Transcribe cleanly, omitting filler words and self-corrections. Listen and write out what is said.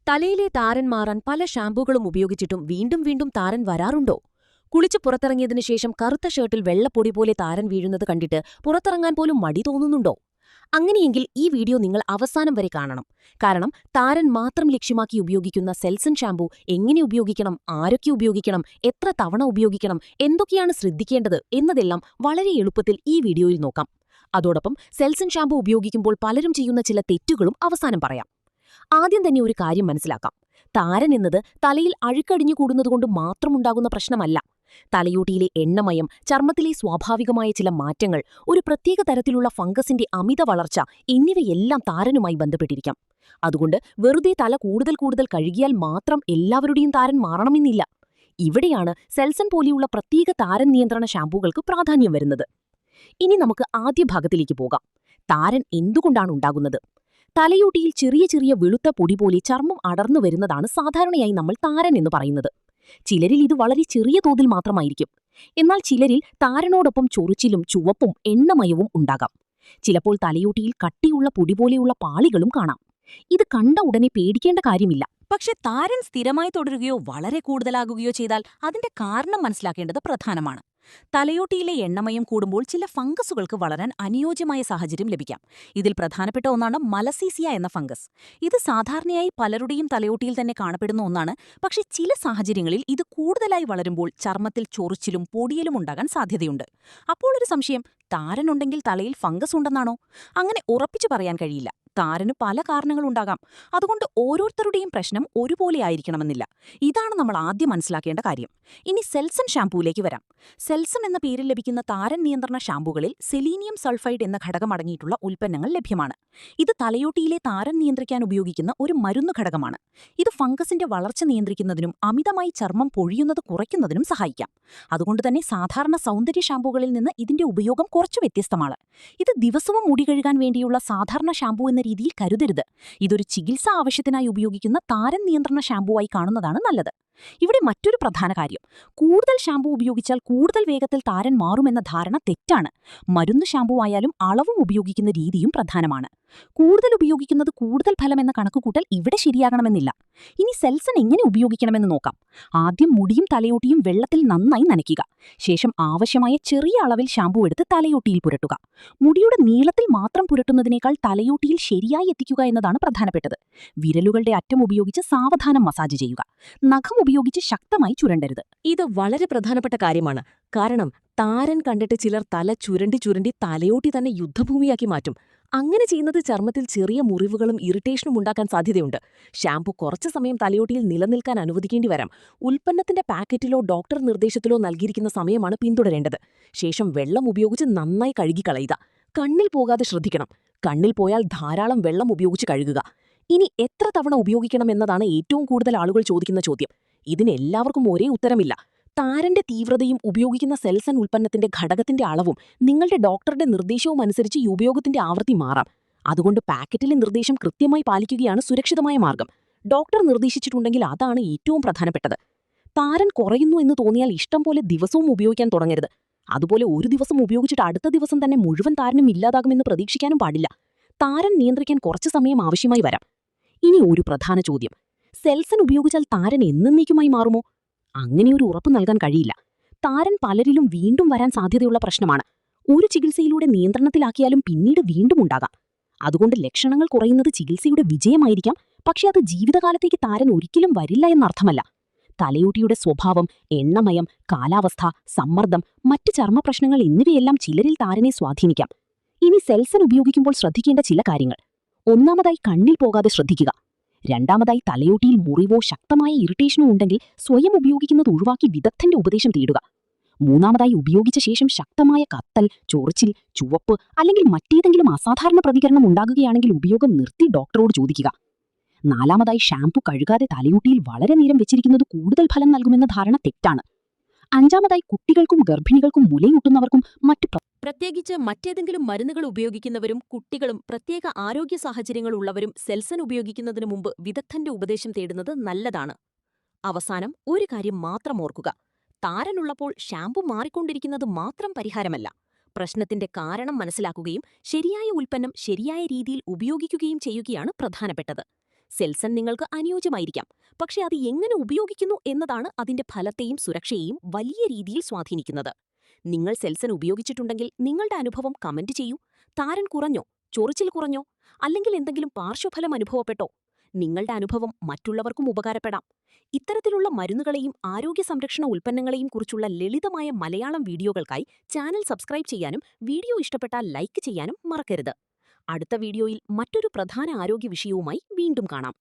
തലയിലെ താരൻ മാറാൻ പല ഷാമ്പൂകളും ഉപയോഗിച്ചിട്ടും വീണ്ടും വീണ്ടും താരൻ വരാറുണ്ടോ? കുളിച്ച് പുറത്തിറങ്ങിയതിനു ശേഷം കറുത്ത ഷർട്ടിൽ വെള്ളപ്പൊടി പോലെ താരൻ വീഴുന്നത് കണ്ടിട്ട് പുറത്തിറങ്ങാൻ പോലും മടി തോന്നുന്നുണ്ടോ? അങ്ങനെയെങ്കിൽ ഈ വീഡിയോ നിങ്ങൾ അവസാനം വരെ കാണണം. കാരണം താരൻ മാത്രം ലക്ഷ്യമാക്കി ഉപയോഗിക്കുന്ന സെൽസൺ ഷാമ്പൂ എങ്ങനെ ഉപയോഗിക്കണം, ആരൊക്കെ ഉപയോഗിക്കണം, എത്ര തവണ ഉപയോഗിക്കണം, എന്തൊക്കെയാണ് ശ്രദ്ധിക്കേണ്ടത് എന്നതെല്ലാം വളരെ എളുപ്പത്തിൽ ഈ വീഡിയോയിൽ നോക്കാം. അതോടൊപ്പം സെൽസൺ ഷാമ്പൂ ഉപയോഗിക്കുമ്പോൾ പലരും ചെയ്യുന്ന ചില തെറ്റുകളും അവസാനം പറയാം. ആദ്യം തന്നെ ഒരു കാര്യം മനസ്സിലാക്കാം. താരൻ എന്നത് തലയിൽ അഴുക്കടിഞ്ഞു കൂടുന്നതുകൊണ്ട് മാത്രമുണ്ടാകുന്ന പ്രശ്നമല്ല. തലയോട്ടിയിലെ എണ്ണമയം, ചർമ്മത്തിലെ സ്വാഭാവികമായ ചില മാറ്റങ്ങൾ, ഒരു പ്രത്യേക തരത്തിലുള്ള ഫംഗസിന്റെ അമിത വളർച്ച എന്നിവയെല്ലാം താരനുമായി ബന്ധപ്പെട്ടിരിക്കാം. അതുകൊണ്ട് വെറുതെ തല കൂടുതൽ കൂടുതൽ കഴുകിയാൽ മാത്രം എല്ലാവരുടെയും താരൻ മാറണമെന്നില്ല. ഇവിടെയാണ് സെൽസൺ പോലെയുള്ള പ്രത്യേക താരൻ നിയന്ത്രണ ഷാമ്പൂകൾക്ക് പ്രാധാന്യം വരുന്നത്. ഇനി നമുക്ക് ആദ്യ ഭാഗത്തിലേക്ക് പോകാം. താരൻ എന്തുകൊണ്ടാണ് ഉണ്ടാകുന്നത്? തലയോട്ടിയിൽ ചെറിയ ചെറിയ വെളുത്ത പൊടി പോലെ ചർമ്മം അടർന്നു വരുന്നതാണ് സാധാരണയായി നമ്മൾ താരൻ എന്ന് പറയുന്നത്. ചിലരിൽ ഇത് വളരെ ചെറിയ തോതിൽ മാത്രമായിരിക്കും. എന്നാൽ ചിലരിൽ താരനോടൊപ്പം ചൊറിച്ചിലും ചുവപ്പും എണ്ണമയവും ഉണ്ടാകാം. ചിലപ്പോൾ തലയോട്ടിയിൽ കട്ടിയുള്ള പൊടി പോലെയുള്ള പാളികളും കാണാം. ഇത് കണ്ട ഉടനെ പേടിക്കേണ്ട കാര്യമില്ല. പക്ഷെ താരൻ സ്ഥിരമായി തുടരുകയോ വളരെ കൂടുതലാകുകയോ ചെയ്താൽ അതിന്റെ കാരണം മനസ്സിലാക്കേണ്ടത് പ്രധാനമാണ്. തലയോട്ടിയിലെ എണ്ണമയം കൂടുമ്പോൾ ചില ഫംഗസുകൾക്ക് വളരാൻ അനുയോജ്യമായ സാഹചര്യം ലഭിക്കാം. ഇതിൽ പ്രധാനപ്പെട്ട ഒന്നാണ് മലസീസിയ എന്ന ഫംഗസ്. ഇത് സാധാരണയായി പലരുടെയും തലയോട്ടിയിൽ തന്നെ കാണപ്പെടുന്ന ഒന്നാണ്. പക്ഷേ ചില സാഹചര്യങ്ങളിൽ ഇത് കൂടുതലായി വളരുമ്പോൾ ചർമ്മത്തിൽ ചൊറിച്ചിലും പൊടിയലും ഉണ്ടാകാൻ സാധ്യതയുണ്ട്. അപ്പോൾ ഒരു സംശയം, താരനുണ്ടെങ്കിൽ തലയിൽ ഫംഗസ് ഉണ്ടെന്നാണോ? അങ്ങനെ ഉറപ്പിച്ചു പറയാൻ കഴിയില്ല. താരന് പല കാരണങ്ങളുണ്ടാകാം. അതുകൊണ്ട് ഓരോരുത്തരുടെയും പ്രശ്നം ഒരുപോലെ ആയിരിക്കണമെന്നില്ല. ഇതാണ് നമ്മൾ ആദ്യം മനസ്സിലാക്കേണ്ട കാര്യം. ഇനി സെൽസൺ ഷാമ്പൂയിലേക്ക് വരാം. സെൽസൺ എന്ന പേരിൽ ലഭിക്കുന്ന താരൻ നിയന്ത്രണ ഷാമ്പൂകളിൽ സെലീനിയം സൾഫൈഡ് എന്ന ഘടകം അടങ്ങിയിട്ടുള്ള ഉൽപ്പന്നങ്ങൾ ലഭ്യമാണ്. ഇത് തലയോട്ടിയിലെ താരൻ നിയന്ത്രിക്കാൻ ഉപയോഗിക്കുന്ന ഒരു മരുന്ന് ഘടകമാണ്. ഇത് ഫംഗസിന്റെ വളർച്ച നിയന്ത്രിക്കുന്നതിനും അമിതമായി ചർമ്മം പൊഴിയുന്നത് കുറയ്ക്കുന്നതിനും സഹായിക്കാം. അതുകൊണ്ടുതന്നെ സാധാരണ സൗന്ദര്യ ഷാമ്പൂകളിൽ നിന്ന് ഇതിന്റെ ഉപയോഗം കുറച്ചു വ്യത്യസ്തമാണ്. ഇത് ദിവസവും മുടി കഴുകാൻ വേണ്ടിയുള്ള സാധാരണ ഷാമ്പൂ എന്ന രീതിയിൽ കരുതരുത്. ഇതൊരു ചികിത്സാ ആവശ്യത്തിനായി ഉപയോഗിക്കുന്ന താരൻ നിയന്ത്രണ ഷാമ്പൂവായി കാണുന്നതാണ് നല്ലത്. ഇവിടെ മറ്റൊരു പ്രധാന കാര്യം, കൂടുതൽ ഷാമ്പൂ ഉപയോഗിച്ചാൽ കൂടുതൽ വേഗത്തിൽ താരൻ മാറുമെന്ന ധാരണ തെറ്റാണ്. മരുന്ന് ഷാമ്പൂ ആയാലും അളവും ഉപയോഗിക്കുന്ന രീതിയും പ്രധാനമാണ്. കൂടുതൽ ഉപയോഗിക്കുന്നത് കൂടുതൽ ഫലമെന്ന കണക്കുകൂട്ടൽ ഇവിടെ ശരിയാകണമെന്നില്ല. ഇനി സെൽസൺ എങ്ങനെ ഉപയോഗിക്കണമെന്ന് നോക്കാം. ആദ്യം മുടിയും തലയോട്ടിയും വെള്ളത്തിൽ നന്നായി നനയ്ക്കുക. ശേഷം ആവശ്യമായ ചെറിയ അളവിൽ ഷാമ്പൂ എടുത്ത് തലയോട്ടിയിൽ പുരട്ടുക. മുടിയുടെ നീളത്തിൽ മാത്രം പുരട്ടുന്നതിനേക്കാൾ തലയോട്ടിയിൽ ശരിയായി എത്തിക്കുക എന്നതാണ് പ്രധാനപ്പെട്ടത്. വിരലുകളുടെ അറ്റം ഉപയോഗിച്ച് സാവധാനം മസാജ് ചെയ്യുക. നഖം ഉപയോഗിച്ച് ശക്തമായി ചുരണ്ടരുത്. ഇത് വളരെ പ്രധാനപ്പെട്ട കാര്യമാണ്. കാരണം താരൻ കണ്ടിട്ട് ചിലർ തല ചുരണ്ടി ചുരണ്ടി തലയോട്ടി തന്നെ യുദ്ധഭൂമിയാക്കി മാറ്റും. അങ്ങനെ ചെയ്യുന്നത് ചർമ്മത്തിൽ ചെറിയ മുറിവുകളും ഇറിറ്റേഷനും ഉണ്ടാക്കാൻ സാധ്യതയുണ്ട്. ഷാമ്പു കുറച്ചു സമയം തലയോട്ടിയിൽ നിലനിൽക്കാൻ അനുവദിക്കേണ്ടി വരാം. ഉൽപ്പന്നത്തിന്റെ പാക്കറ്റിലോ ഡോക്ടർ നിർദ്ദേശത്തിലോ നൽകിയിരിക്കുന്ന സമയമാണ് പിന്തുടരേണ്ടത്. ശേഷം വെള്ളം ഉപയോഗിച്ച് നന്നായി കഴുകിക്കളയുക. കണ്ണിൽ പോകാതെ ശ്രദ്ധിക്കണം. കണ്ണിൽ പോയാൽ ധാരാളം വെള്ളം ഉപയോഗിച്ച് കഴുകുക. ഇനി എത്ര തവണ ഉപയോഗിക്കണമെന്നതാണ് ഏറ്റവും കൂടുതൽ ആളുകൾ ചോദിക്കുന്ന ചോദ്യം. ഇതിന് എല്ലാവർക്കും ഒരേ ഉത്തരമില്ല. താരന്റെ തീവ്രതയും ഉപയോഗിക്കുന്ന സെൽസൺ ഉൽപ്പന്നത്തിന്റെ ഘടകത്തിന്റെ അളവും നിങ്ങളുടെ ഡോക്ടറുടെ നിർദ്ദേശവും അനുസരിച്ച് ഈ ഉപയോഗത്തിന്റെ ആവൃത്തി മാറാം. അതുകൊണ്ട് പാക്കറ്റിലെ നിർദ്ദേശം കൃത്യമായി പാലിക്കുകയാണ് സുരക്ഷിതമായ മാർഗം. ഡോക്ടർ നിർദ്ദേശിച്ചിട്ടുണ്ടെങ്കിൽ അതാണ് ഏറ്റവും പ്രധാനപ്പെട്ടത്. താരൻ കുറയുന്നു എന്ന് തോന്നിയാൽ ഇഷ്ടം പോലെ ദിവസവും ഉപയോഗിക്കാൻ തുടങ്ങരുത്. അതുപോലെ ഒരു ദിവസം ഉപയോഗിച്ചിട്ട് അടുത്ത ദിവസം തന്നെ മുഴുവൻ താരനും ഇല്ലാതാകുമെന്ന് പ്രതീക്ഷിക്കാനും പാടില്ല. താരൻ നിയന്ത്രിക്കാൻ കുറച്ചു സമയം ആവശ്യമായി വരാം. ഇനി ഒരു പ്രധാന ചോദ്യം, സെൽസൺ ഉപയോഗിച്ചാൽ താരൻ എന്നേക്കുമായി മാറുമോ? അങ്ങനെയൊരു ഉറപ്പ് നൽകാൻ കഴിയില്ല. താരൻ പലരിലും വീണ്ടും വരാൻ സാധ്യതയുള്ള പ്രശ്നമാണ്. ഒരു ചികിത്സയിലൂടെ നിയന്ത്രണത്തിലാക്കിയാലും പിന്നീട് വീണ്ടും ഉണ്ടാകാം. അതുകൊണ്ട് ലക്ഷണങ്ങൾ കുറയുന്നത് ചികിത്സയുടെ വിജയമായിരിക്കാം. പക്ഷെ അത് ജീവിതകാലത്തേക്ക് താരൻ ഒരിക്കലും വരില്ല എന്നർത്ഥമല്ല. തലയോട്ടിയുടെ സ്വഭാവം, എണ്ണമയം, കാലാവസ്ഥ, സമ്മർദ്ദം, മറ്റ് ചർമ്മപ്രശ്നങ്ങൾ എന്നിവയെല്ലാം ചിലരിൽ താരനെ സ്വാധീനിക്കാം. ഇനി സെൽസൺ ഉപയോഗിക്കുമ്പോൾ ശ്രദ്ധിക്കേണ്ട ചില കാര്യങ്ങൾ. ഒന്നാമതായി, കണ്ണിൽ പോകാതെ ശ്രദ്ധിക്കുക. രണ്ടാമതായി, തലയോട്ടിയിൽ മുറിവോ ശക്തമായ ഇറിറ്റേഷനോ ഉണ്ടെങ്കിൽ സ്വയം ഉപയോഗിക്കുന്നത് ഒഴിവാക്കി വിദഗ്ധന്റെ ഉപദേശം തേടുക. മൂന്നാമതായി, ഉപയോഗിച്ച ശേഷം ശക്തമായ കത്തൽ, ചൊറിച്ചിൽ, ചുവപ്പ് അല്ലെങ്കിൽ മറ്റേതെങ്കിലും അസാധാരണ പ്രതികരണം ഉണ്ടാകുകയാണെങ്കിൽ ഉപയോഗം നിർത്തി ഡോക്ടറോട് ചോദിക്കുക. നാലാമതായി, ഷാമ്പു കഴുകാതെ തലയോട്ടിയിൽ വളരെ നേരം വെച്ചിരിക്കുന്നത് കൂടുതൽ ഫലം നൽകുമെന്ന ധാരണ തെറ്റാണ്. അഞ്ചാമതായി, കുട്ടികൾക്കും ഗർഭിണികൾക്കും മുലയൂട്ടുന്നവർക്കും പ്രത്യേകിച്ച് മറ്റേതെങ്കിലും മരുന്നുകൾ ഉപയോഗിക്കുന്നവരും കുട്ടികളും പ്രത്യേക ആരോഗ്യ സാഹചര്യങ്ങളുള്ളവരും സെൽസൺ ഉപയോഗിക്കുന്നതിനു മുമ്പ് വിദഗ്ധന്റെ ഉപദേശം തേടുന്നത് നല്ലതാണ്. അവസാനം ഒരു കാര്യം മാത്രം ഓർക്കുക, താരനുള്ളപ്പോൾ ഷാമ്പു മാറിക്കൊണ്ടിരിക്കുന്നത് മാത്രം പരിഹാരമല്ല. പ്രശ്നത്തിന്റെ കാരണം മനസ്സിലാക്കുകയും ശരിയായ ഉൽപ്പന്നം ശരിയായ രീതിയിൽ ഉപയോഗിക്കുകയും ചെയ്യുകയാണ് പ്രധാനപ്പെട്ടത്. സെൽസൺ നിങ്ങൾക്ക് അനുയോജ്യമായിരിക്കാം, പക്ഷേ അത് എങ്ങനെ ഉപയോഗിക്കുന്നു എന്നതാണ് അതിന്റെ ഫലത്തെയും സുരക്ഷയെയും വലിയ രീതിയിൽ സ്വാധീനിക്കുന്നത്. നിങ്ങൾ സെൽസൺ ഉപയോഗിച്ചിട്ടുണ്ടെങ്കിൽ നിങ്ങളുടെ അനുഭവം കമന്റ് ചെയ്യൂ. താരൻ കുറഞ്ഞോ? ചൊറിച്ചിൽ കുറഞ്ഞോ? അല്ലെങ്കിൽ എന്തെങ്കിലും പാർശ്വഫലം അനുഭവപ്പെട്ടോ? നിങ്ങളുടെ അനുഭവം മറ്റുള്ളവർക്കും ഉപകാരപ്പെടാം. ഇത്തരത്തിലുള്ള മരുന്നുകളെയും ആരോഗ്യ സംരക്ഷണ ഉൽപ്പന്നങ്ങളെയും കുറിച്ചുള്ള ലളിതമായ മലയാളം വീഡിയോകൾക്കായി ചാനൽ സബ്സ്ക്രൈബ് ചെയ്യാനും വീഡിയോ ഇഷ്ടപ്പെട്ടാൽ ലൈക്ക് ചെയ്യാനും മറക്കരുത്. അടുത്ത വീഡിയോയിൽ മറ്റൊരു പ്രധാന ആരോഗ്യ വിഷയവുമായി വീണ്ടും കാണാം.